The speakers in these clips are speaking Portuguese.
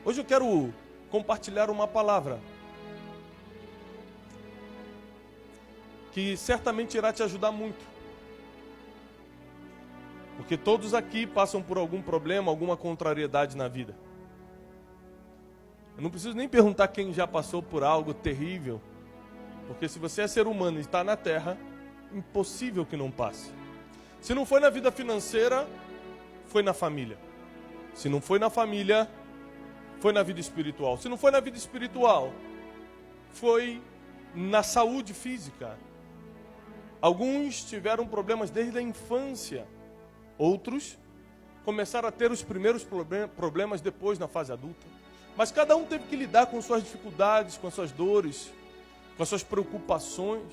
Hoje eu quero compartilhar uma palavra que certamente irá te ajudar muito. Porque todos aqui passam por algum problema, alguma contrariedade na vida. Eu não preciso nem perguntar quem já passou por algo terrível, porque se você é ser humano e está na terra, impossível que não passe. Se não foi na vida financeira, foi na família. Se não foi na família, foi na vida espiritual. Se não foi na vida espiritual, foi na saúde física. Alguns tiveram problemas desde a infância. Outros começaram a ter os primeiros problemas depois na fase adulta. Mas cada um teve que lidar com suas dificuldades, com as suas dores, com as suas preocupações.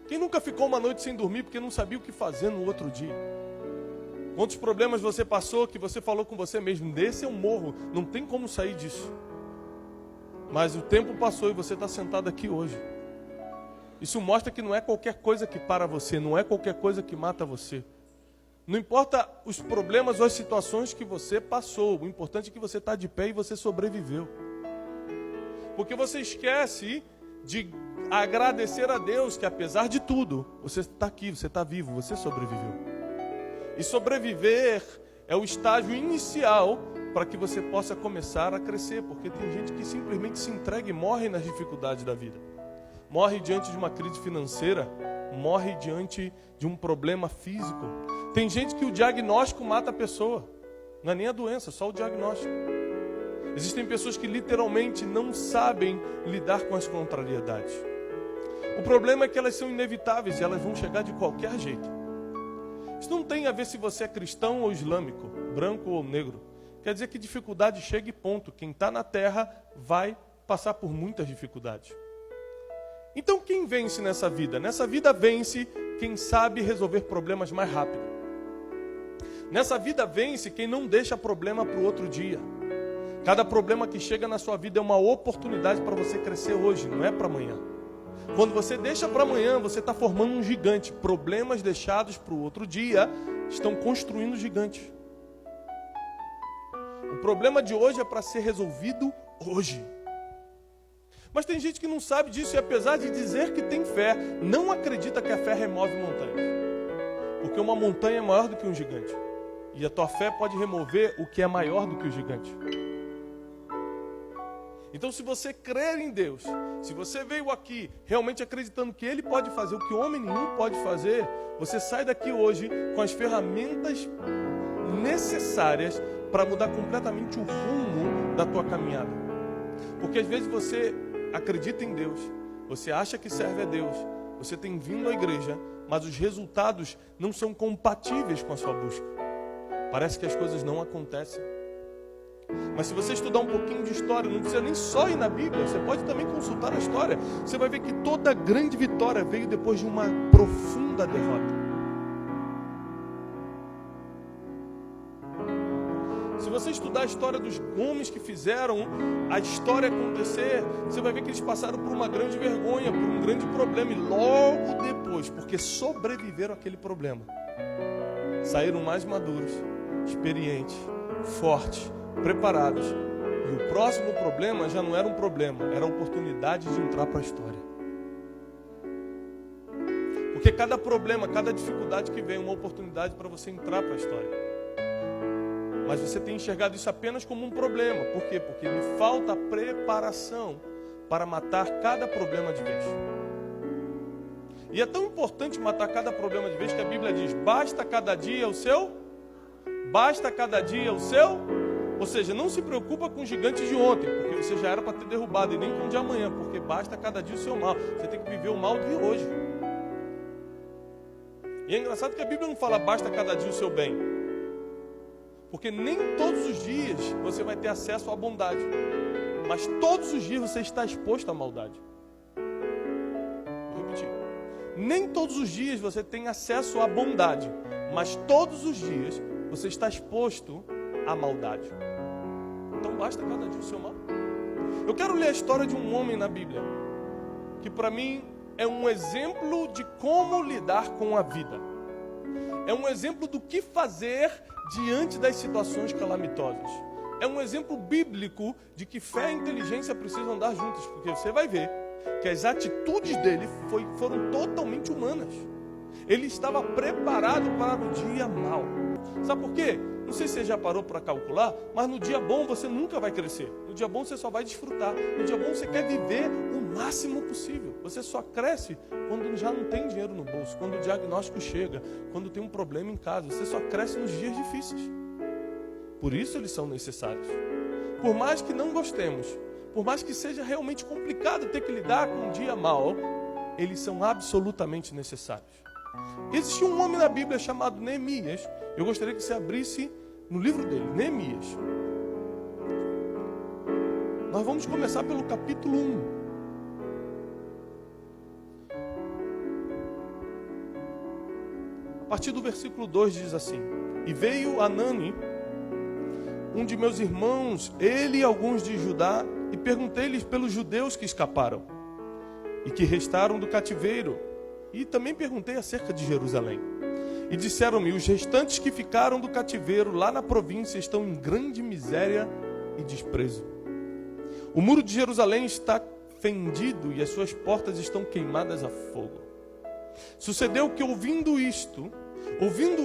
Quem nunca ficou uma noite sem dormir porque não sabia o que fazer no outro dia? Quantos problemas você passou que você falou com você mesmo? Desse eu morro, não tem como sair disso. Mas o tempo passou e você está sentado aqui hoje. Isso mostra que não é qualquer coisa que para você, não é qualquer coisa que mata você. Não importa os problemas ou as situações que você passou, o importante é que você está de pé e você sobreviveu. Porque você esquece de agradecer a Deus que apesar de tudo, você está aqui, você está vivo, você sobreviveu. E sobreviver é o estágio inicial para que você possa começar a crescer, porque tem gente que simplesmente se entrega e morre nas dificuldades da vida. Morre diante de uma crise financeira, morre diante de um problema físico. Tem gente que o diagnóstico mata a pessoa, não é nem a doença, só o diagnóstico. Existem pessoas que literalmente não sabem lidar com as contrariedades. O problema é que elas são inevitáveis e elas vão chegar de qualquer jeito. Isso não tem a ver se você é cristão ou islâmico, branco ou negro. Quer dizer que dificuldade chega e ponto. Quem está na terra vai passar por muitas dificuldades. Então quem vence nessa vida? Nessa vida vence quem sabe resolver problemas mais rápido. Nessa vida vence quem não deixa problema para o outro dia. Cada problema que chega na sua vida é uma oportunidade para você crescer hoje, não é para amanhã. Quando você deixa para amanhã, você está formando um gigante. Problemas deixados para o outro dia estão construindo gigantes. O problema de hoje é para ser resolvido hoje. Mas tem gente que não sabe disso e apesar de dizer que tem fé, não acredita que a fé remove montanhas. Porque uma montanha é maior do que um gigante. E a tua fé pode remover o que é maior do que o gigante. Então se você crer em Deus, se você veio aqui realmente acreditando que Ele pode fazer o que homem nenhum pode fazer, você sai daqui hoje com as ferramentas necessárias para mudar completamente o rumo da tua caminhada. Porque às vezes você acredita em Deus, você acha que serve a Deus, você tem vindo à igreja, mas os resultados não são compatíveis com a sua busca. Parece que as coisas não acontecem. Mas se você estudar um pouquinho de história, não precisa nem só ir na Bíblia, você pode também consultar a história. Você vai ver que toda grande vitória veio depois de uma profunda derrota. Se você estudar a história dos homens que fizeram a história acontecer, você vai ver que eles passaram por uma grande vergonha, por um grande problema. E logo depois, porque sobreviveram àquele problema, saíram mais maduros, experientes, fortes, preparados. E o próximo problema já não era um problema, era a oportunidade de entrar para a história. Porque cada problema, cada dificuldade que vem é uma oportunidade para você entrar para a história. Mas você tem enxergado isso apenas como um problema. Por quê? Porque lhe falta preparação para matar cada problema de vez. E é tão importante matar cada problema de vez que a Bíblia diz: basta cada dia o seu, basta cada dia o seu. Ou seja, não se preocupa com os gigantes de ontem, porque você já era para ter derrubado, e nem com o de amanhã, porque basta cada dia o seu mal. Você tem que viver o mal de hoje. E é engraçado que a Bíblia não fala basta cada dia o seu bem, porque nem todos os dias você vai ter acesso à bondade, mas todos os dias você está exposto à maldade. Vou repetir. Nem todos os dias você tem acesso à bondade, mas todos os dias você está exposto à maldade. Então basta cada dia o seu mal. Eu quero ler a história de um homem na Bíblia, que para mim é um exemplo de como lidar com a vida. É um exemplo do que fazer diante das situações calamitosas. é um exemplo bíblico de que fé e inteligência precisam andar juntas, porque você vai ver que as atitudes dele foram totalmente humanas. Ele estava preparado para o dia mau. Sabe por quê? Não sei se você já parou para calcular, mas no dia bom você nunca vai crescer. No dia bom você só vai desfrutar. No dia bom você quer viver o máximo possível. Você só cresce quando já não tem dinheiro no bolso, quando o diagnóstico chega, quando tem um problema em casa. Você só cresce nos dias difíceis. Por isso eles são necessários. Por mais que não gostemos, por mais que seja realmente complicado ter que lidar com um dia mau, eles são absolutamente necessários. Existe um homem na Bíblia chamado Neemias. Eu gostaria que você abrisse no livro dele, Neemias. Nós vamos começar pelo capítulo 1. A partir do versículo 2 diz assim: E veio Anani, um de meus irmãos, ele e alguns de Judá, e perguntei-lhes pelos judeus que escaparam e que restaram do cativeiro, e também perguntei acerca de Jerusalém. E disseram-me: os restantes que ficaram do cativeiro lá na província estão em grande miséria e desprezo. O muro de Jerusalém está fendido e as suas portas estão queimadas a fogo. Sucedeu que ouvindo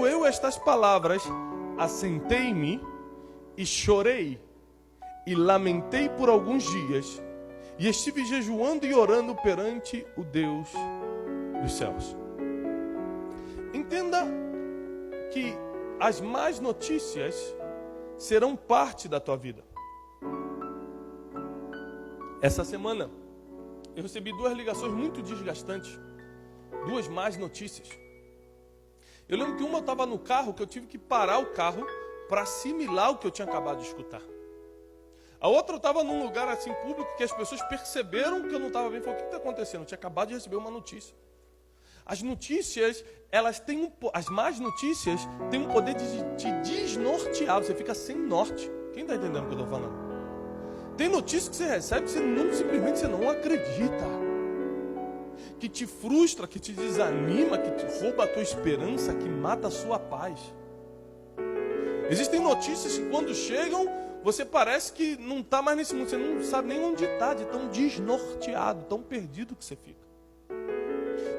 eu estas palavras, assentei-me e chorei e lamentei por alguns dias, e estive jejuando e orando perante o Deus dos céus. Entenda que as más notícias serão parte da tua vida. Essa semana eu recebi 2 ligações muito desgastantes, 2 más notícias. Eu lembro que uma eu estava no carro, que eu tive que parar o carro para assimilar o que eu tinha acabado de escutar. A outra eu estava num lugar assim público que as pessoas perceberam que eu não estava bem. Falaram: o que está acontecendo? Eu tinha acabado de receber uma notícia. As notícias, elas têm as más notícias têm um poder de te desnortear. Você fica sem norte. Quem está entendendo o que eu estou falando? Tem notícia que você recebe que simplesmente você não acredita. Que te frustra, que te desanima, que te rouba a tua esperança, que mata a sua paz. Existem notícias que quando chegam, você parece que não está mais nesse mundo. Você não sabe nem onde está, de tão desnorteado, tão perdido que você fica.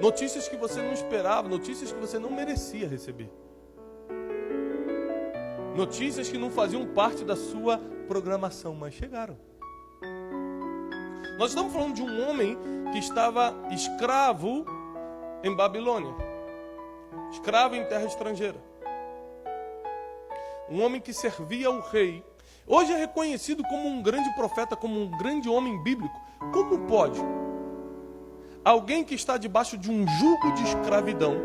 Notícias que você não esperava, notícias que você não merecia receber. Notícias que não faziam parte da sua programação, mas chegaram. Nós estamos falando de um homem que estava escravo em Babilônia. Escravo em terra estrangeira. Um homem que servia ao rei. Hoje é reconhecido como um grande profeta, como um grande homem bíblico. Como pode alguém que está debaixo de um jugo de escravidão,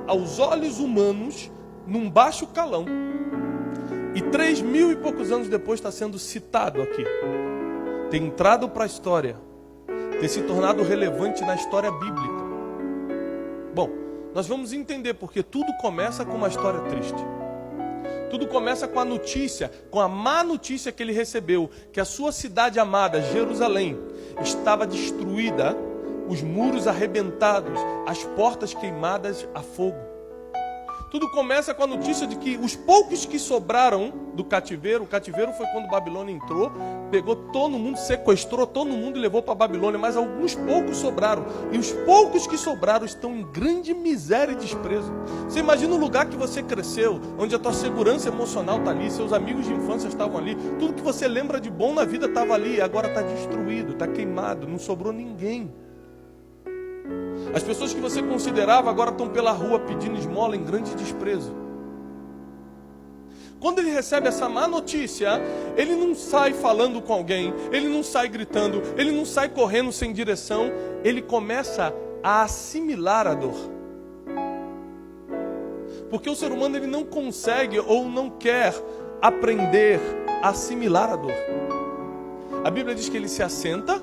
aos olhos humanos, num baixo calão, e 3.000 e poucos anos depois está sendo citado aqui, ter entrado para a história, ter se tornado relevante na história bíblica? Bom, nós vamos entender porque tudo começa com uma história triste. Tudo começa com a notícia, com a má notícia que ele recebeu, que a sua cidade amada, Jerusalém, estava destruída, os muros arrebentados, as portas queimadas a fogo. Tudo começa com a notícia de que os poucos que sobraram do cativeiro, o cativeiro foi quando Babilônia entrou, pegou todo mundo, sequestrou todo mundo e levou para Babilônia, mas alguns poucos sobraram. E os poucos que sobraram estão em grande miséria e desprezo. Você imagina o lugar que você cresceu, onde a tua segurança emocional está ali, seus amigos de infância estavam ali, tudo que você lembra de bom na vida estava ali, agora está destruído, está queimado, não sobrou ninguém. As pessoas que você considerava agora estão pela rua pedindo esmola em grande desprezo. Quando ele recebe essa má notícia, ele não sai falando com alguém, ele não sai gritando, ele não sai correndo sem direção, ele começa a assimilar a dor. Porque o ser humano ele não consegue ou não quer aprender a assimilar a dor. A Bíblia diz que ele se assenta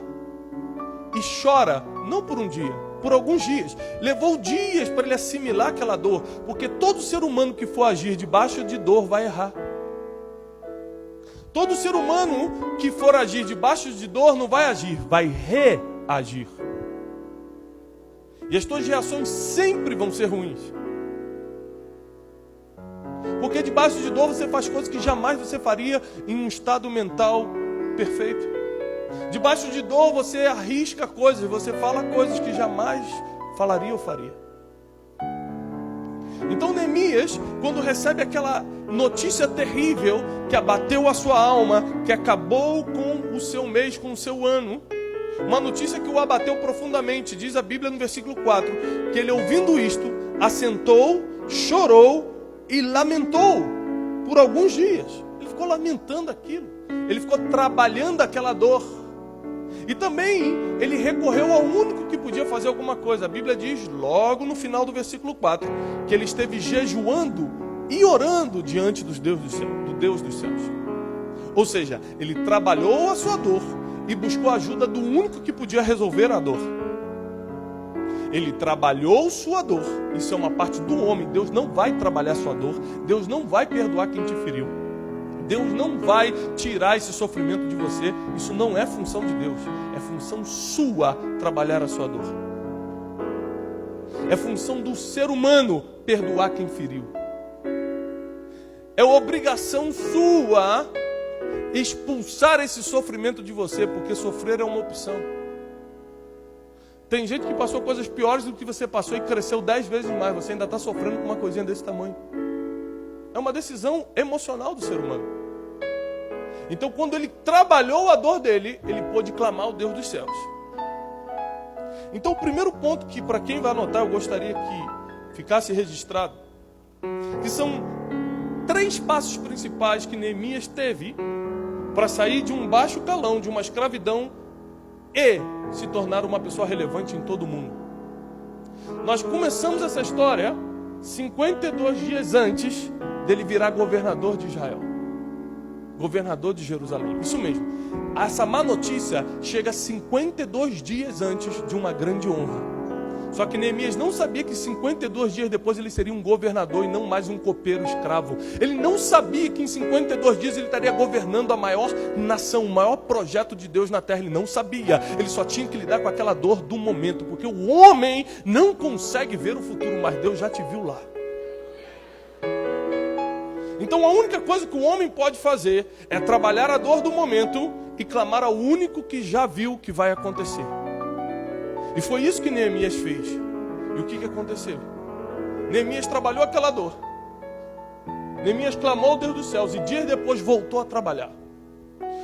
e chora, não por um dia, por alguns dias. Levou dias para ele assimilar aquela dor, porque todo ser humano que for agir debaixo de dor vai errar. Todo ser humano que for agir debaixo de dor não vai agir, vai reagir. E as tuas reações sempre vão ser ruins. Porque debaixo de dor você faz coisas que jamais você faria em um estado mental perfeito. Debaixo de dor você arrisca coisas, você fala coisas que jamais falaria ou faria. Então Neemias, quando recebe aquela notícia terrível que abateu a sua alma, que acabou com o seu mês, com o seu ano, uma notícia que o abateu profundamente, diz a Bíblia no versículo 4, que ele ouvindo isto, assentou, chorou e lamentou por alguns dias. Ele ficou lamentando aquilo, ele ficou trabalhando aquela dor. E também ele recorreu ao único que podia fazer alguma coisa. A Bíblia diz, logo no final do versículo 4, que ele esteve jejuando e orando diante do Deus dos céus. Ou seja, ele trabalhou a sua dor e buscou a ajuda do único que podia resolver a dor. Ele trabalhou sua dor. Isso é uma parte do homem. Deus não vai trabalhar sua dor. Deus não vai perdoar quem te feriu. Deus não vai tirar esse sofrimento de você. Isso não é função de Deus. É função sua trabalhar a sua dor. É função do ser humano perdoar quem feriu. É obrigação sua expulsar esse sofrimento de você, porque sofrer é uma opção. Tem gente que passou coisas piores do que você passou e cresceu 10 vezes mais. Você ainda está sofrendo com uma coisinha desse tamanho. É uma decisão emocional do ser humano. Então, quando ele trabalhou a dor dele, ele pôde clamar ao Deus dos céus. Então, o primeiro ponto que, para quem vai anotar, eu gostaria que ficasse registrado, que são 3 passos principais que Neemias teve para sair de um baixo calão, de uma escravidão e se tornar uma pessoa relevante em todo o mundo. Nós começamos essa história 52 dias antes dele virar governador de Israel. Governador de Jerusalém. Isso mesmo. Essa má notícia chega 52 dias antes de uma grande honra. Só que Neemias não sabia que 52 dias depois ele seria um governador e não mais um copeiro escravo. Ele não sabia que em 52 dias ele estaria governando a maior nação, o maior projeto de Deus na terra. Ele não sabia. Ele só tinha que lidar com aquela dor do momento. Porque o homem não consegue ver o futuro, mas Deus já te viu lá. Então a única coisa que o homem pode fazer é trabalhar a dor do momento e clamar ao único que já viu o que vai acontecer. E foi isso que Neemias fez. E o que aconteceu? Neemias trabalhou aquela dor. Neemias clamou ao Deus dos céus e dias depois voltou a trabalhar.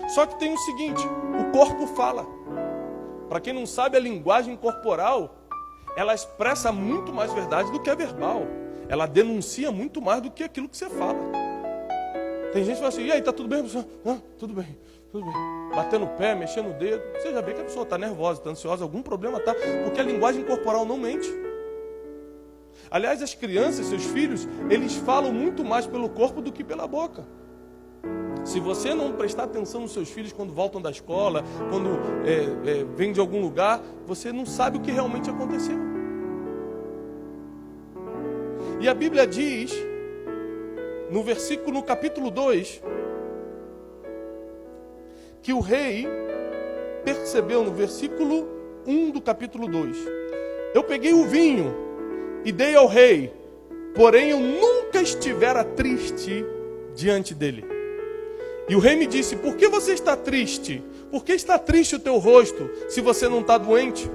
Só que tem o seguinte, o corpo fala. Para quem não sabe, a linguagem corporal, ela expressa muito mais verdade do que a verbal. Ela denuncia muito mais do que aquilo que você fala. Tem gente que fala assim, e aí, tá tudo bem? Ah, tudo bem, tudo bem. Batendo o pé, mexendo o dedo. Você já vê que a pessoa está nervosa, está ansiosa, algum problema tá, porque a linguagem corporal não mente. Aliás, as crianças, seus filhos, eles falam muito mais pelo corpo do que pela boca. Se você não prestar atenção nos seus filhos quando voltam da escola, quando vêm de algum lugar, você não sabe o que realmente aconteceu. E a Bíblia diz, no capítulo 2, que o rei percebeu no versículo 1 do capítulo 2. Eu peguei o vinho e dei ao rei, porém eu nunca estivera triste diante dele. E o rei me disse, por que você está triste? Por que está triste o teu rosto, se você não está doente?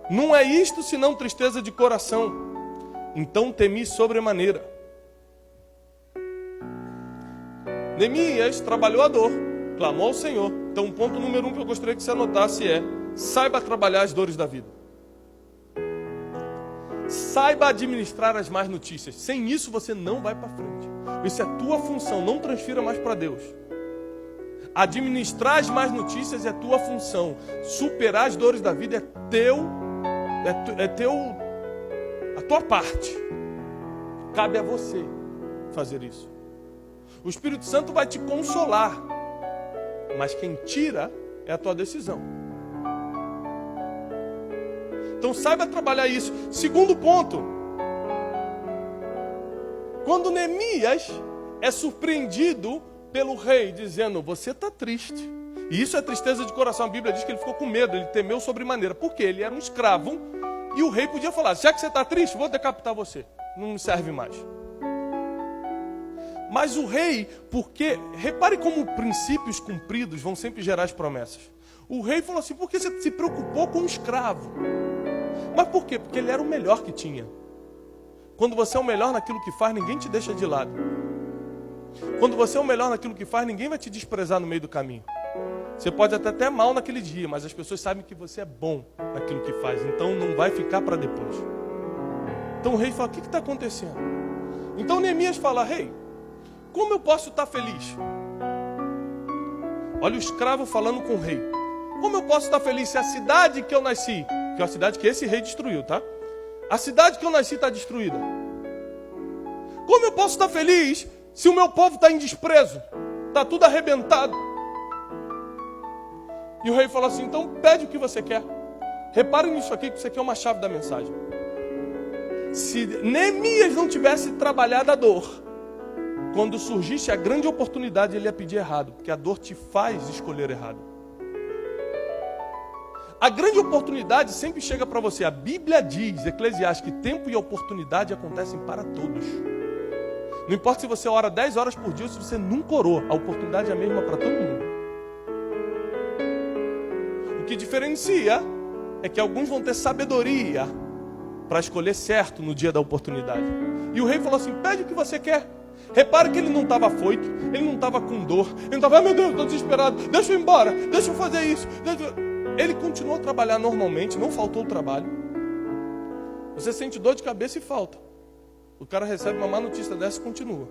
Não é isto senão tristeza de coração. Então temi sobremaneira. Neemias trabalhou a dor, clamou ao Senhor. Então o ponto número 1 que eu gostaria que você anotasse é, saiba trabalhar as dores da vida. Saiba administrar as más notícias. Sem isso você não vai para frente. Isso é tua função, não transfira mais para Deus. Administrar as más notícias é tua função. Superar as dores da vida a tua parte. Cabe a você fazer isso. O Espírito Santo vai te consolar, mas quem tira é a tua decisão. Então saiba trabalhar isso. Segundo ponto, quando Neemias é surpreendido pelo rei, dizendo, você está triste. E isso é tristeza de coração. A Bíblia diz que ele ficou com medo, ele temeu sobremaneira. Porque ele era um escravo e o rei podia falar, já que você está triste, vou decapitar você. Não me serve mais. Mas o rei, porque, repare como princípios cumpridos vão sempre gerar as promessas. O rei falou assim, por que você se preocupou com o escravo? Mas por quê? Porque ele era o melhor que tinha. Quando você é o melhor naquilo que faz, ninguém te deixa de lado. Quando você é o melhor naquilo que faz, ninguém vai te desprezar no meio do caminho. Você pode até ter mal naquele dia, mas as pessoas sabem que você é bom naquilo que faz. Então não vai ficar para depois. Então o rei fala, o que está acontecendo? Então Neemias fala, rei, como eu posso estar feliz? Olha o escravo falando com o rei. Como eu posso estar feliz se a cidade que eu nasci, que é a cidade que esse rei destruiu, tá? A cidade que eu nasci está destruída. Como eu posso estar feliz se o meu povo está em desprezo? Está tudo arrebentado. E o rei falou assim, então pede o que você quer. Reparem nisso aqui, que isso aqui é uma chave da mensagem. Se Neemias não tivesse trabalhado a dor, quando surgisse a grande oportunidade, ele ia pedir errado, porque a dor te faz escolher errado. A grande oportunidade sempre chega para você. A Bíblia diz, Eclesiastes, que tempo e oportunidade acontecem para todos. Não importa se você ora 10 horas por dia ou se você nunca orou, a oportunidade é a mesma para todo mundo. O que diferencia é que alguns vão ter sabedoria para escolher certo no dia da oportunidade. E o rei falou assim, pede o que você quer. Repare que ele não estava afoito, ele não estava com dor, ele não estava, meu Deus, estou desesperado, deixa eu ir embora, deixa eu fazer isso. Ele continuou a trabalhar normalmente, não faltou o trabalho. Você sente dor de cabeça e falta. O cara recebe uma má notícia dessa e continua.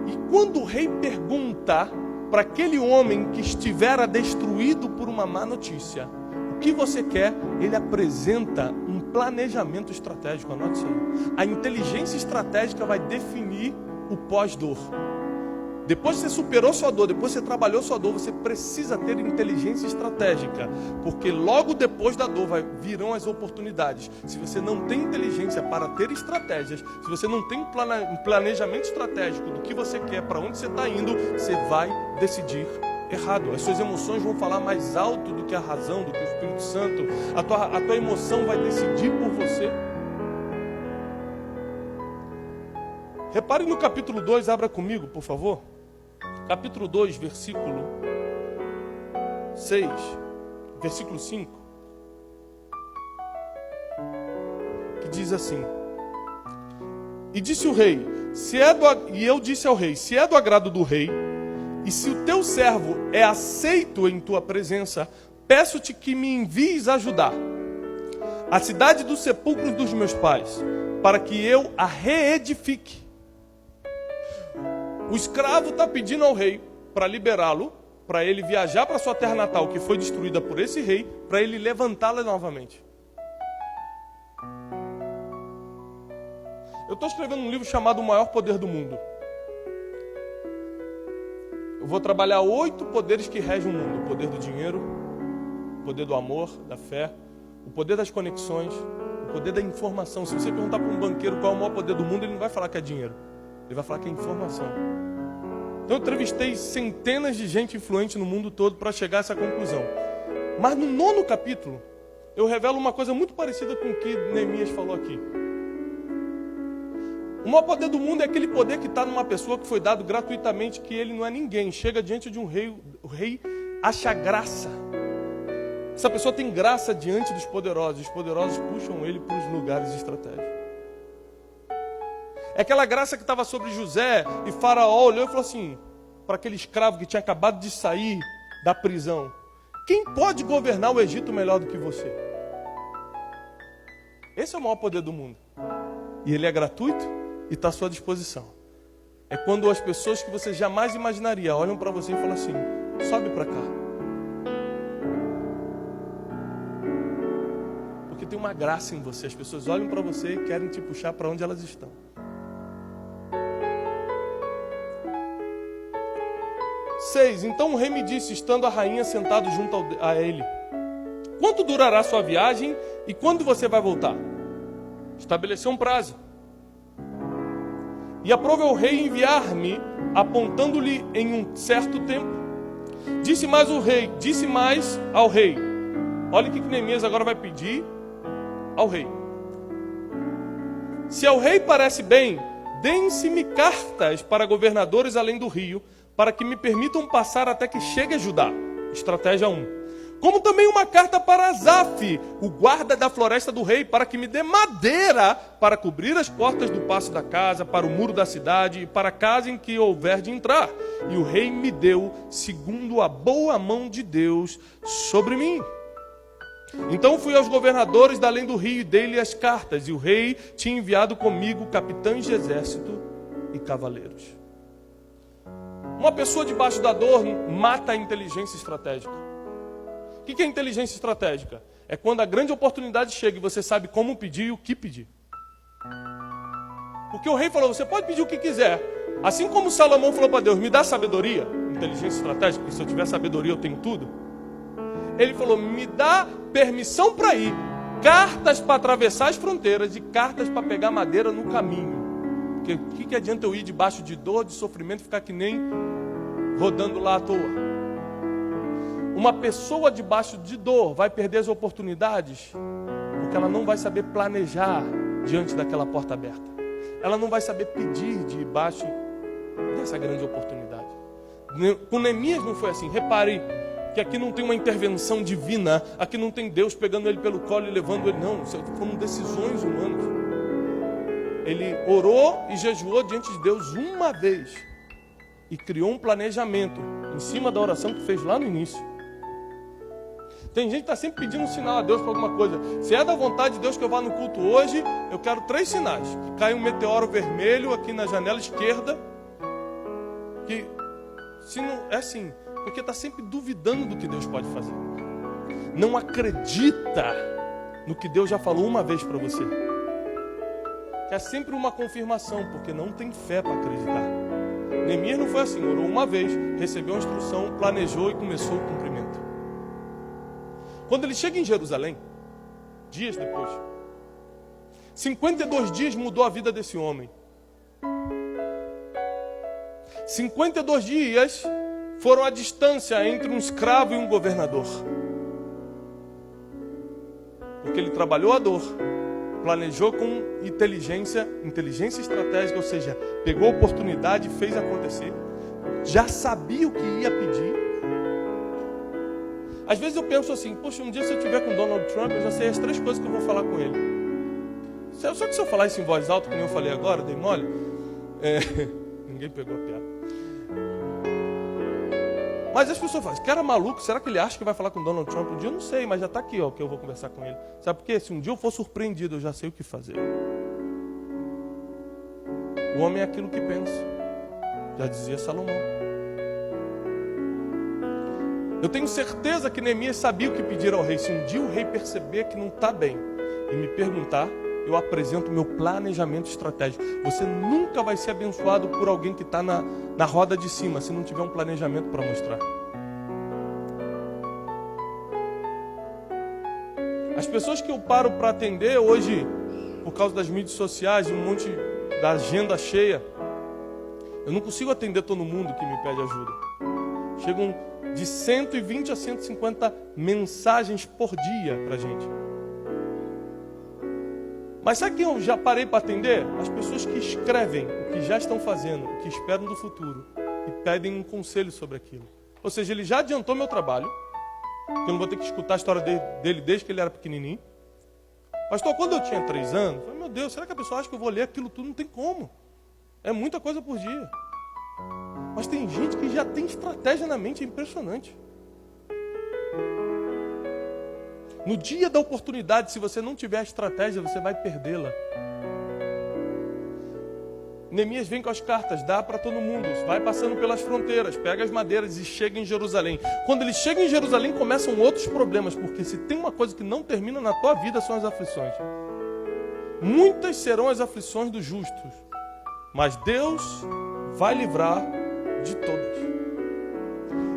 E quando o rei pergunta para aquele homem que estivera destruído por uma má notícia, o que você quer? Ele apresenta um planejamento estratégico, anote isso aí. A inteligência estratégica vai definir o pós-dor. Depois que você superou sua dor, depois que você trabalhou sua dor, você precisa ter inteligência estratégica, porque logo depois da dor virão as oportunidades. Se você não tem inteligência para ter estratégias, se você não tem um planejamento estratégico do que você quer, para onde você está indo, você vai decidir errado. As suas emoções vão falar mais alto do que a razão, do que o Espírito Santo. A tua emoção vai decidir por você. Repare no capítulo 2, abra comigo, por favor. Capítulo 2, versículo 6, versículo 5, que diz assim: E disse o rei, e eu disse ao rei, se é do agrado do rei, e se o teu servo é aceito em tua presença, peço-te que me envies ajudar a cidade dos sepulcros dos meus pais, para que eu a reedifique. O escravo está pedindo ao rei para liberá-lo, para ele viajar para sua terra natal, que foi destruída por esse rei, para ele levantá-la novamente. Eu estou escrevendo um livro chamado O Maior Poder do Mundo. Eu vou trabalhar 8 poderes que regem o mundo. O poder do dinheiro, o poder do amor, da fé, o poder das conexões, o poder da informação. Se você perguntar para um banqueiro qual é o maior poder do mundo, ele não vai falar que é dinheiro. Ele vai falar que é informação. Então eu entrevistei centenas de gente influente no mundo todo para chegar a essa conclusão. Mas no 9º capítulo, eu revelo uma coisa muito parecida com o que Neemias falou aqui. O maior poder do mundo é aquele poder que está numa pessoa que foi dado gratuitamente, que ele não é ninguém. Chega diante de um rei, o rei acha graça. Essa pessoa tem graça diante dos poderosos. Os poderosos puxam ele para os lugares estratégicos. É aquela graça que estava sobre José, e Faraó olhou e falou assim, para aquele escravo que tinha acabado de sair da prisão: quem pode governar o Egito melhor do que você? Esse é o maior poder do mundo. E ele é gratuito e está à sua disposição. É quando as pessoas que você jamais imaginaria olham para você e falam assim: sobe para cá. Porque tem uma graça em você. As pessoas olham para você e querem te puxar para onde elas estão. Então o rei me disse, estando a rainha sentado junto a ele: quanto durará a sua viagem e quando você vai voltar? Estabeleceu um prazo. E aprove ao rei enviar-me, apontando-lhe em um certo tempo. Disse mais ao rei. Olha o que Neemias agora vai pedir ao rei. Se ao rei parece bem, deem-se-me cartas para governadores além do rio, para que me permitam passar até que chegue a Judá. Estratégia 1. Como também uma carta para Asaf, o guarda da floresta do rei, para que me dê madeira para cobrir as portas do paço da casa, para o muro da cidade e para a casa em que houver de entrar. E o rei me deu, segundo a boa mão de Deus, sobre mim. Então fui aos governadores da além do rio e dei-lhe as cartas, e o rei tinha enviado comigo capitães de exército e cavaleiros. Uma pessoa debaixo da dor mata a inteligência estratégica. O que é inteligência estratégica? É quando a grande oportunidade chega e você sabe como pedir e o que pedir. Porque o rei falou, você pode pedir o que quiser. Assim como Salomão falou para Deus, me dá sabedoria, inteligência estratégica, porque se eu tiver sabedoria eu tenho tudo. Ele falou, me dá permissão para ir, cartas para atravessar as fronteiras e cartas para pegar madeira no caminho. Porque o que adianta eu ir debaixo de dor, de sofrimento, ficar que nem rodando lá à toa? Uma pessoa debaixo de dor vai perder as oportunidades porque ela não vai saber planejar diante daquela porta aberta. Ela não vai saber pedir debaixo dessa grande oportunidade. Com Neemias não foi assim. Repare que aqui não tem uma intervenção divina, aqui não tem Deus pegando ele pelo colo e levando ele, não. Foram decisões humanas. Ele orou e jejuou diante de Deus uma vez e criou um planejamento em cima da oração que fez lá no início. Tem gente que está sempre pedindo um sinal a Deus para alguma coisa. Se é da vontade de Deus que eu vá no culto hoje, eu quero 3 sinais. Que caia um meteoro vermelho aqui na janela esquerda. Que se não é assim, porque está sempre duvidando do que Deus pode fazer. Não acredita no que Deus já falou uma vez para você. Quer sempre uma confirmação, porque não tem fé para acreditar. Neemias não foi assim, orou uma vez, recebeu a instrução, planejou e começou o cumprimento. Quando ele chega em Jerusalém, dias depois, 52 dias mudou a vida desse homem. 52 dias foram a distância entre um escravo e um governador. Porque ele trabalhou a dor, planejou com inteligência estratégica, ou seja, pegou a oportunidade e fez acontecer. Já sabia o que ia pedir. Às vezes eu penso assim, poxa, um dia se eu estiver com Donald Trump, eu já sei as 3 coisas que eu vou falar com ele. Só que se eu falar isso em voz alta, como eu falei agora, dei mole, ninguém pegou a piada. Mas as pessoas falam, esse cara é maluco, será que ele acha que vai falar com Donald Trump um dia? Eu não sei, mas já está aqui, ó, que eu vou conversar com ele. Sabe por quê? Se um dia eu for surpreendido, eu já sei o que fazer. O homem é aquilo que pensa. Já dizia Salomão. Eu tenho certeza que Neemias sabia o que pedir ao rei. Se um dia o rei perceber que não está bem e me perguntar, eu apresento o meu planejamento estratégico. Você nunca vai ser abençoado por alguém que está na roda de cima, se não tiver um planejamento para mostrar. As pessoas que eu paro para atender hoje, por causa das mídias sociais, um monte da agenda cheia, eu não consigo atender todo mundo que me pede ajuda. Chegam de 120 a 150 mensagens por dia para a gente. Mas sabe quem eu já parei para atender? As pessoas que escrevem o que já estão fazendo, o que esperam do futuro e pedem um conselho sobre aquilo. Ou seja, ele já adiantou meu trabalho, que eu não vou ter que escutar a história dele desde que ele era pequenininho. Pastor, quando eu tinha 3 anos, eu falei, meu Deus, será que a pessoa acha que eu vou ler aquilo tudo? Não tem como. É muita coisa por dia. Mas tem gente que já tem estratégia na mente, é impressionante. No dia da oportunidade, se você não tiver a estratégia, você vai perdê-la. Neemias vem com as cartas, dá para todo mundo, vai passando pelas fronteiras, pega as madeiras e chega em Jerusalém. Quando ele chega em Jerusalém, começam outros problemas, porque se tem uma coisa que não termina na tua vida, são as aflições. Muitas serão as aflições dos justos, mas Deus vai livrar de todas.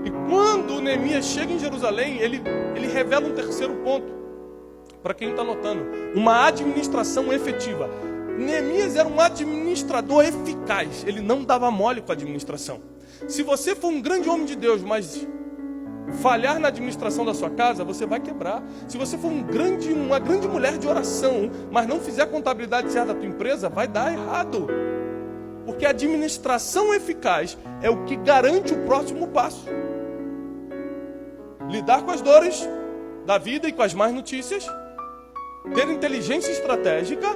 E quando Neemias chega em Jerusalém, ele revela um terceiro ponto, para quem está notando, uma administração efetiva. Neemias era um administrador eficaz, ele não dava mole com a administração. Se você for um grande homem de Deus, mas falhar na administração da sua casa, você vai quebrar. Se você for uma grande mulher de oração, mas não fizer a contabilidade certa da tua empresa, vai dar errado. Porque a administração eficaz é o que garante o próximo passo. Lidar com as dores da vida e com as más notícias, ter inteligência estratégica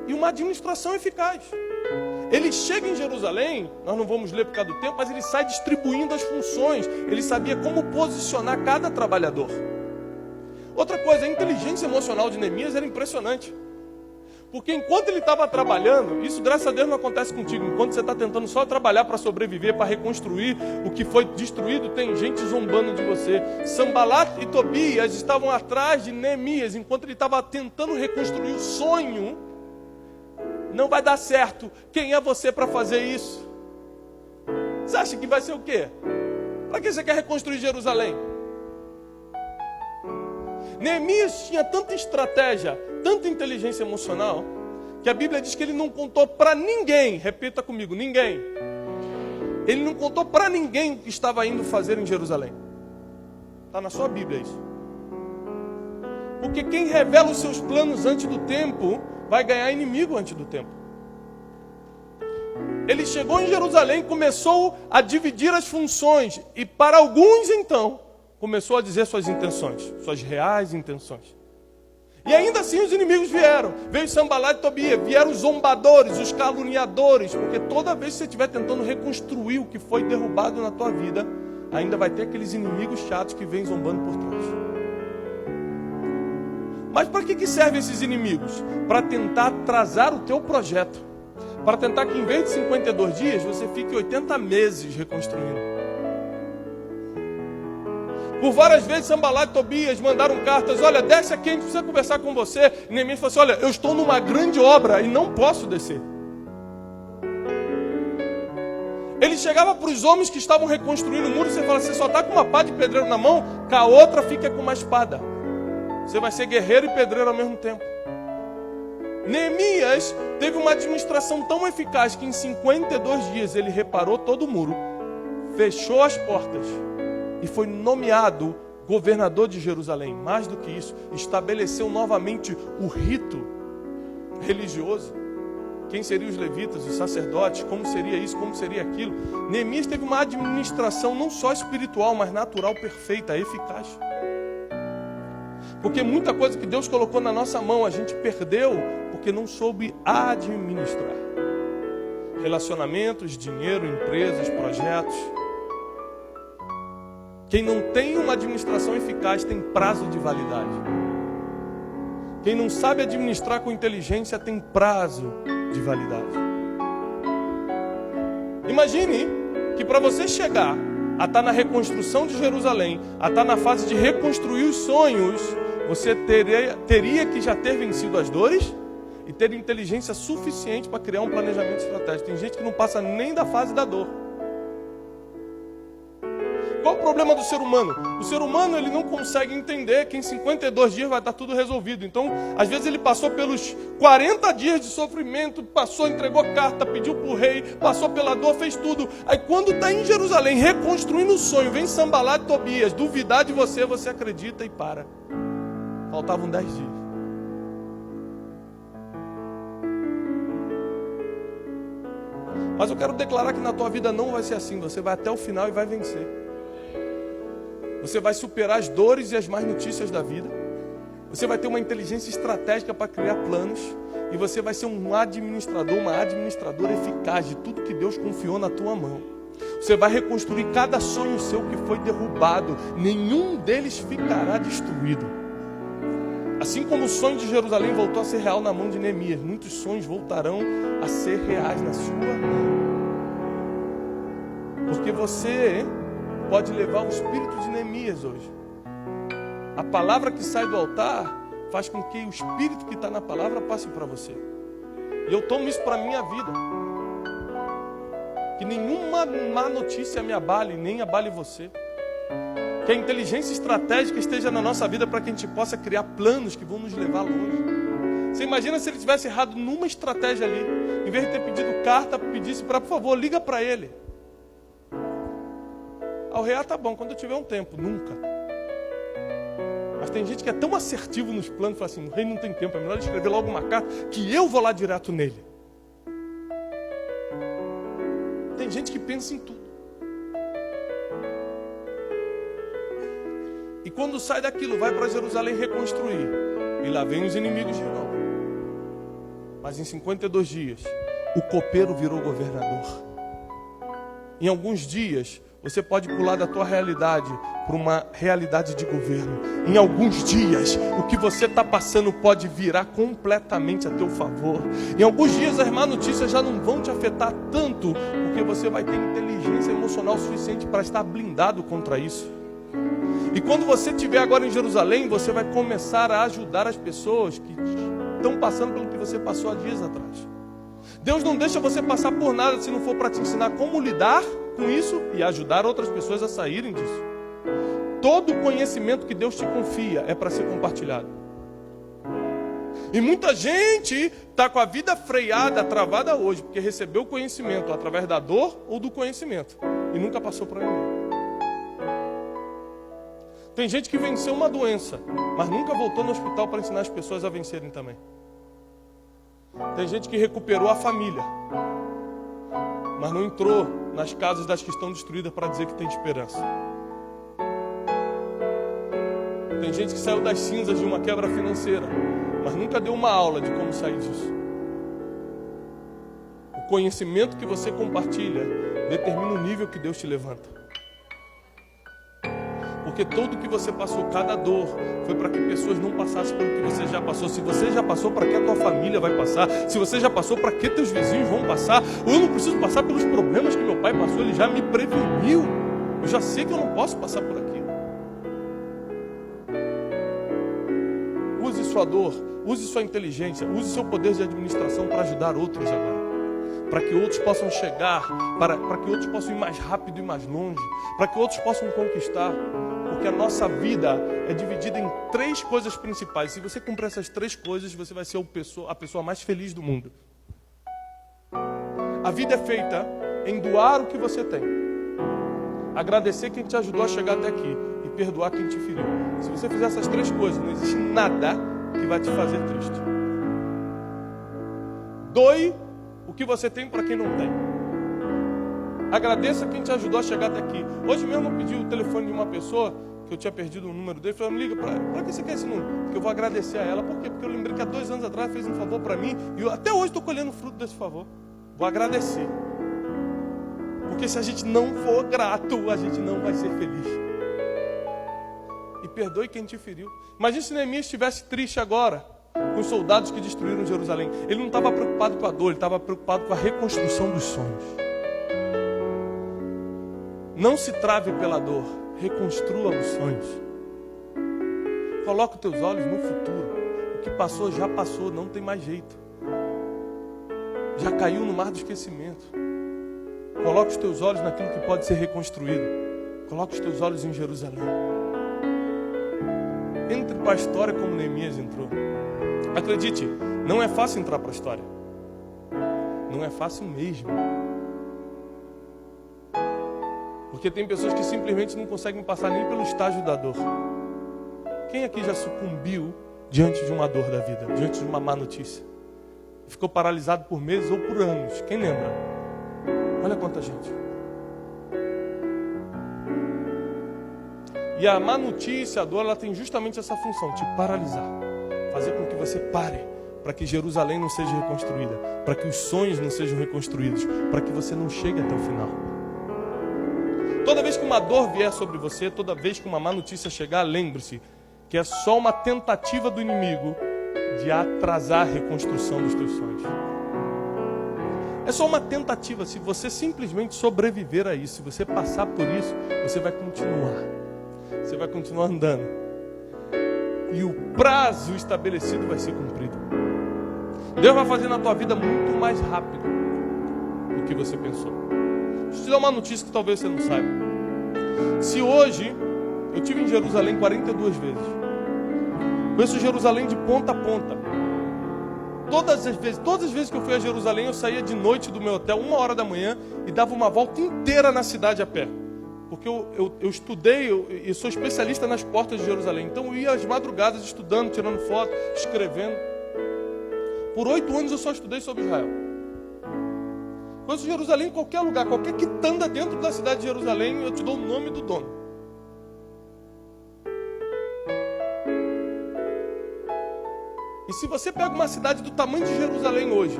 e uma administração eficaz. Ele chega em Jerusalém, nós não vamos ler por causa do tempo, mas ele sai distribuindo as funções. Ele sabia como posicionar cada trabalhador. Outra coisa, a inteligência emocional de Neemias era impressionante. Porque enquanto ele estava trabalhando, isso graças a Deus não acontece contigo. Enquanto você está tentando só trabalhar para sobreviver, para reconstruir o que foi destruído, tem gente zombando de você. Sanbalat e Tobias estavam atrás de Neemias, enquanto ele estava tentando reconstruir o sonho. Não vai dar certo. Quem é você para fazer isso? Você acha que vai ser o quê? Para que você quer reconstruir Jerusalém? Neemias tinha tanta estratégia, tanta inteligência emocional, que a Bíblia diz que ele não contou para ninguém, repita comigo, ninguém. Ele não contou para ninguém o que estava indo fazer em Jerusalém. Está na sua Bíblia isso. Porque quem revela os seus planos antes do tempo, vai ganhar inimigo antes do tempo. Ele chegou em Jerusalém, começou a dividir as funções, e para alguns então, começou a dizer suas intenções, suas reais intenções. E ainda assim os inimigos vieram. Veio Sanbalat e Tobias, vieram os zombadores, os caluniadores, porque toda vez que você estiver tentando reconstruir o que foi derrubado na tua vida, ainda vai ter aqueles inimigos chatos que vêm zombando por trás. Mas para que servem esses inimigos? Para tentar atrasar o teu projeto. Para tentar que em vez de 52 dias, você fique 80 meses reconstruindo. Por várias vezes, Sanbalat e Tobias mandaram cartas: olha, desce aqui, a gente precisa conversar com você. E Neemias falou assim: olha, eu estou numa grande obra e não posso descer. Ele chegava para os homens que estavam reconstruindo o muro e você fala: você só está com uma pá de pedreiro na mão, com a outra fica com uma espada. Você vai ser guerreiro e pedreiro ao mesmo tempo. Neemias teve uma administração tão eficaz que em 52 dias ele reparou todo o muro, fechou as portas e foi nomeado governador de Jerusalém. Mais do que isso, estabeleceu novamente o rito religioso. Quem seriam os levitas, os sacerdotes, como seria isso, como seria aquilo. Neemias teve uma administração não só espiritual, mas natural, perfeita, eficaz. Porque muita coisa que Deus colocou na nossa mão, a gente perdeu porque não soube administrar. Relacionamentos, dinheiro, empresas, projetos. Quem não tem uma administração eficaz tem prazo de validade. Quem não sabe administrar com inteligência tem prazo de validade. Imagine que para você chegar a estar na reconstrução de Jerusalém, a estar na fase de reconstruir os sonhos, você teria que já ter vencido as dores e ter inteligência suficiente para criar um planejamento estratégico. Tem gente que não passa nem da fase da dor. Qual o problema do ser humano? O ser humano ele não consegue entender que em 52 dias vai estar tudo resolvido. Então, às vezes ele passou pelos 40 dias de sofrimento, entregou carta, pediu para o rei, passou pela dor, fez tudo. Aí quando está em Jerusalém, reconstruindo o sonho, vem Sanbalat e Tobias, duvidar de você, você acredita e para. Faltavam 10 dias. Mas eu quero declarar que na tua vida não vai ser assim. Você vai até o final e vai vencer. Você vai superar as dores e as más notícias da vida. Você vai ter uma inteligência estratégica para criar planos. E você vai ser um administrador, uma administradora eficaz de tudo que Deus confiou na tua mão. Você vai reconstruir cada sonho seu que foi derrubado. Nenhum deles ficará destruído. Assim como o sonho de Jerusalém voltou a ser real na mão de Neemias, muitos sonhos voltarão a ser reais na sua mão. Porque você pode levar o espírito de Neemias hoje. A palavra que sai do altar faz com que o espírito que está na palavra passe para você. E eu tomo isso para a minha vida. Que nenhuma má notícia me abale, nem abale você. Que a inteligência estratégica esteja na nossa vida para que a gente possa criar planos que vão nos levar longe. Você imagina se ele tivesse errado numa estratégia ali. Em vez de ter pedido carta, pedisse para, por favor, liga para ele. O rei, tá bom, quando eu tiver um tempo. Nunca. Mas tem gente que é tão assertivo nos planos, fala assim, o rei não tem tempo, é melhor ele escrever logo uma carta que eu vou lá direto nele. Tem gente que pensa em tudo. E quando sai daquilo, vai para Jerusalém reconstruir. E lá vem os inimigos de novo. Mas em 52 dias, o copeiro virou governador. Em alguns dias, você pode pular da tua realidade para uma realidade de governo. Em alguns dias, o que você está passando pode virar completamente a teu favor. Em alguns dias, as más notícias já não vão te afetar tanto, porque você vai ter inteligência emocional suficiente para estar blindado contra isso. E quando você estiver agora em Jerusalém, você vai começar a ajudar as pessoas que estão passando pelo que você passou há dias atrás. Deus não deixa você passar por nada se não for para te ensinar como lidar com isso e ajudar outras pessoas a saírem disso. Todo conhecimento que Deus te confia é para ser compartilhado. E muita gente está com a vida freada, travada hoje, porque recebeu o conhecimento através da dor ou do conhecimento e nunca passou para ninguém. Tem gente que venceu uma doença, mas nunca voltou no hospital para ensinar as pessoas a vencerem também. Tem gente que recuperou a família, mas não entrou nas casas das que estão destruídas para dizer que tem esperança. Tem gente que saiu das cinzas de uma quebra financeira, mas nunca deu uma aula de como sair disso. O conhecimento que você compartilha determina o nível que Deus te levanta. Porque tudo que você passou, cada dor, foi para que pessoas não passassem pelo que você já passou. Se você já passou, para que a tua família vai passar? Se você já passou, para que teus vizinhos vão passar? Eu não preciso passar pelos problemas que meu pai passou, ele já me preveniu. Eu já sei que eu não posso passar por aquilo. Use sua dor, use sua inteligência, use seu poder de administração para ajudar outros agora. Para que outros possam chegar, para que outros possam ir mais rápido e mais longe, para que outros possam conquistar. Porque a nossa vida é dividida em 3 coisas principais. Se você cumprir essas 3 coisas, você vai ser a pessoa mais feliz do mundo. A vida é feita em doar o que você tem, agradecer quem te ajudou a chegar até aqui e perdoar quem te feriu. Se você fizer essas 3 coisas, não existe nada que vai te fazer triste. Doe o que você tem para quem não tem. Agradeça quem te ajudou a chegar até aqui. Hoje mesmo eu pedi o telefone de uma pessoa que eu tinha perdido o número dele. Falei, me liga, para que você quer esse número? Porque eu vou agradecer a ela. Por quê? Porque eu lembrei que há 2 anos atrás fez um favor para mim e eu até hoje estou colhendo o fruto desse favor. Vou agradecer. Porque se a gente não for grato, a gente não vai ser feliz. E perdoe quem te feriu. Imagina se Neemias estivesse triste agora com os soldados que destruíram Jerusalém. Ele não estava preocupado com a dor, ele estava preocupado com a reconstrução dos sonhos. Não se trave pela dor, reconstrua os sonhos. Coloque os teus olhos no futuro. O que passou, já passou, não tem mais jeito. Já caiu no mar do esquecimento. Coloque os teus olhos naquilo que pode ser reconstruído. Coloque os teus olhos em Jerusalém. Entre para a história como Neemias entrou. Acredite, não é fácil entrar para a história. Não é fácil mesmo. Porque tem pessoas que simplesmente não conseguem passar nem pelo estágio da dor. Quem aqui já sucumbiu diante de uma dor da vida, diante de uma má notícia? Ficou paralisado por meses ou por anos? Quem lembra? Olha quanta gente. E a má notícia, a dor, ela tem justamente essa função, te paralisar. Fazer com que você pare, para que Jerusalém não seja reconstruída, para que os sonhos não sejam reconstruídos, para que você não chegue até o final. Toda vez que uma dor vier sobre você, toda vez que uma má notícia chegar, lembre-se que é só uma tentativa do inimigo de atrasar a reconstrução dos teus sonhos. É só uma tentativa. Se você simplesmente sobreviver a isso, se você passar por isso, você vai continuar. Você vai continuar andando. E o prazo estabelecido vai ser cumprido. Deus vai fazer na tua vida muito mais rápido do que você pensou. Deixa eu te dar uma notícia que talvez você não saiba. Se hoje eu estive em Jerusalém 42 vezes, conheço Jerusalém de ponta a ponta. Todas as vezes que eu fui a Jerusalém, eu saía de noite do meu hotel 1h da manhã e dava uma volta inteira na cidade a pé. Porque eu estudei, eu sou especialista nas portas de Jerusalém. Então eu ia às madrugadas estudando, tirando foto, escrevendo. Por 8 anos eu só estudei sobre Israel. Conheço Jerusalém em qualquer lugar, qualquer quitanda dentro da cidade de Jerusalém, eu te dou o nome do dono. E se você pega uma cidade do tamanho de Jerusalém hoje,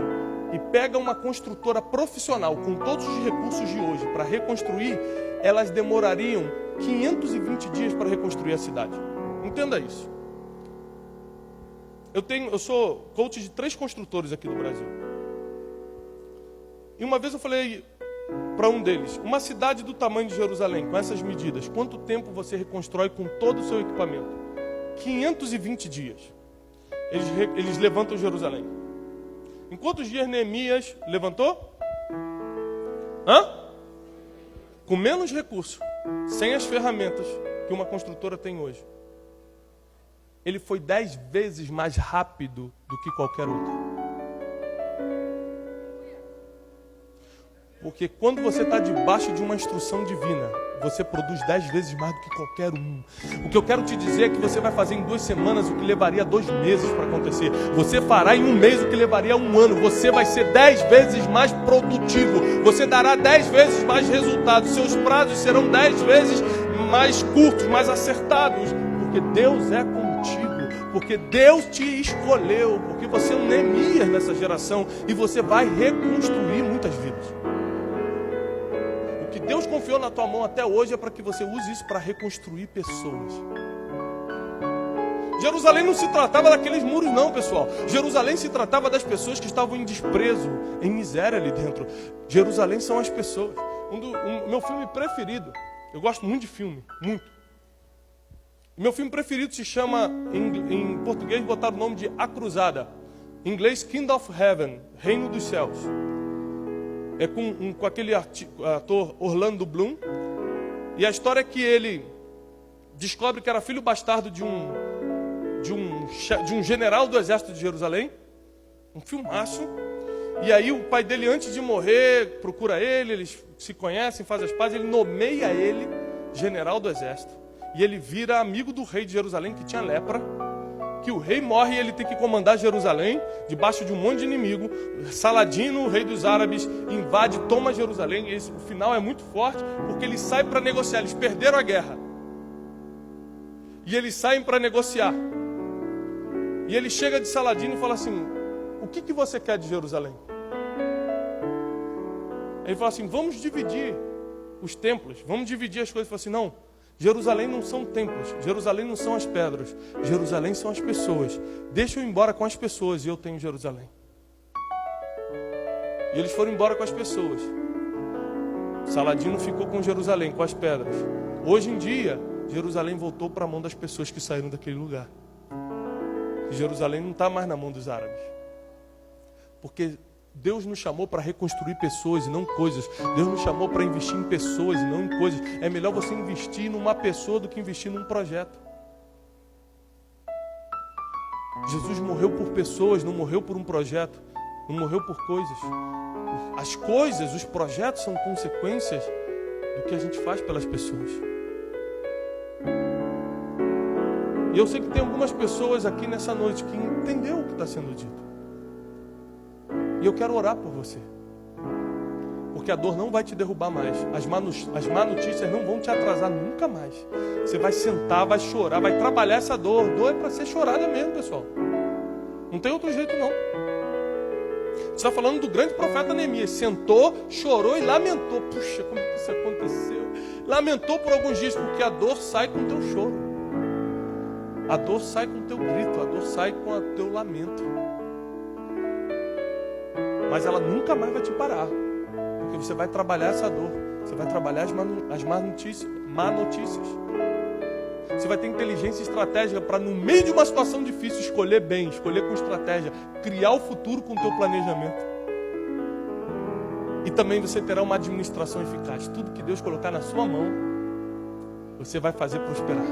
e pega uma construtora profissional com todos os recursos de hoje para reconstruir, elas demorariam 520 dias para reconstruir a cidade. Entenda isso. Eu sou coach de 3 construtores aqui do Brasil. E uma vez eu falei para um deles, uma cidade do tamanho de Jerusalém, com essas medidas, quanto tempo você reconstrói com todo o seu equipamento? 520 dias. Eles levantam Jerusalém. Em quantos dias Neemias levantou? Com menos recursos, sem as ferramentas que uma construtora tem hoje. Ele foi 10 vezes mais rápido do que qualquer outro. Porque quando você está debaixo de uma instrução divina, você produz 10 vezes mais do que qualquer um. O que eu quero te dizer é que você vai fazer em 2 semanas o que levaria 2 meses para acontecer. Você fará em 1 mês o que levaria 1 ano. Você vai ser 10 vezes mais produtivo. Você dará 10 vezes mais resultados. Seus prazos serão 10 vezes mais curtos, mais acertados. Porque Deus é contigo. Porque Deus te escolheu. Porque você é um Neemias nessa geração. E você vai reconstruir muitas vidas. O que Deus confiou na tua mão até hoje é para que você use isso para reconstruir pessoas. Jerusalém não se tratava daqueles muros não, pessoal. Jerusalém se tratava das pessoas que estavam em desprezo, em miséria ali dentro. Jerusalém são as pessoas. Meu filme preferido, eu gosto muito de filme, muito. Meu filme preferido se chama, em português botaram o nome de A Cruzada. Em inglês, Kingdom of Heaven, Reino dos Céus. É com aquele ator Orlando Bloom. E a história é que ele descobre que era filho bastardo de um general do exército de Jerusalém. Um filmaço. E aí o pai dele, antes de morrer, procura ele, eles se conhecem, fazem as pazes, ele nomeia ele general do exército. E ele vira amigo do rei de Jerusalém, que tinha lepra. Que o rei morre e ele tem que comandar Jerusalém, debaixo de um monte de inimigo. Saladino, o rei dos árabes, invade, toma Jerusalém. E o final é muito forte, porque eles saem para negociar. Eles perderam a guerra. E eles saem para negociar. E ele chega de Saladino e fala assim: o que você quer de Jerusalém? Ele fala assim: vamos dividir os templos, vamos dividir as coisas. Ele fala assim: não. Jerusalém não são templos, Jerusalém não são as pedras, Jerusalém são as pessoas. Deixa eu ir embora com as pessoas e eu tenho Jerusalém. E eles foram embora com as pessoas. Saladino ficou com Jerusalém, com as pedras. Hoje em dia, Jerusalém voltou para a mão das pessoas que saíram daquele lugar. E Jerusalém não está mais na mão dos árabes. Porque Deus nos chamou para reconstruir pessoas e não coisas. Deus nos chamou para investir em pessoas e não em coisas. É melhor você investir numa pessoa do que investir num projeto. Jesus morreu por pessoas, não morreu por um projeto. Não morreu por coisas. As coisas, os projetos são consequências do que a gente faz pelas pessoas. E eu sei que tem algumas pessoas aqui nessa noite que entenderam o que está sendo dito. E eu quero orar por você. Porque a dor não vai te derrubar mais. As má notícias não vão te atrasar nunca mais. Você vai sentar, vai chorar, vai trabalhar essa dor. Dor é para ser chorada mesmo, pessoal. Não tem outro jeito não. Você está falando do grande profeta Neemias. Sentou, chorou e lamentou. Puxa, como que isso aconteceu? Lamentou por alguns dias, porque a dor sai com o teu choro. A dor sai com o teu grito. A dor sai com o teu lamento. Mas ela nunca mais vai te parar. Porque você vai trabalhar essa dor. Você vai trabalhar as má notícias. Você vai ter inteligência estratégica para, no meio de uma situação difícil, escolher bem, escolher com estratégia, criar o futuro com o teu planejamento. E também você terá uma administração eficaz. Tudo que Deus colocar na sua mão, você vai fazer prosperar.